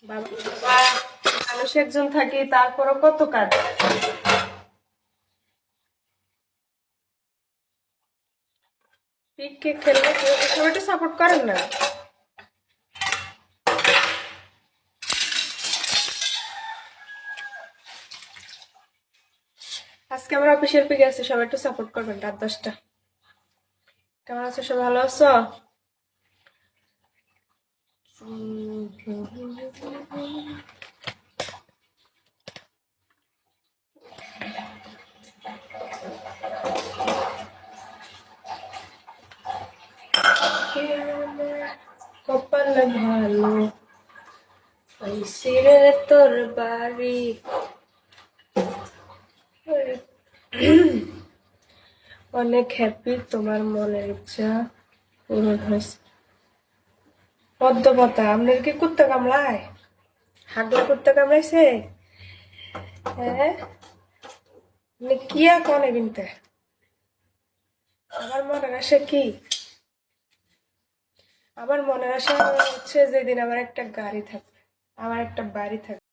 বাবা বাবা, মানুষ একজন থাকি তারপরও কত কাজ। পিককে খেললে সবাইটা সাপোর্ট করেন না। আজকে আমার অফিসিয়াল পিকে আছে, সবাই একটু সাপোর্ট করবেন। রাত 10টা। কেমন আছো? সব ভালো আছো? কপাল ভালো রে তোর বাড়ি। অনেক হ্যাপি, তোমার মনের ইচ্ছা পূরণ হয়েছে। পদ্মপাতা আপনার কি কুত্তা কামড়ায়? হাগলা কুত্তা কামড়াইছে? হ্যাঁ, আপনি কি আর কনে কিনতে? আমার মনের আশা কি? আমার মনের আশা হচ্ছে যেদিন আমার একটা গাড়ি থাকবে, আমার একটা বাড়ি থাকবে।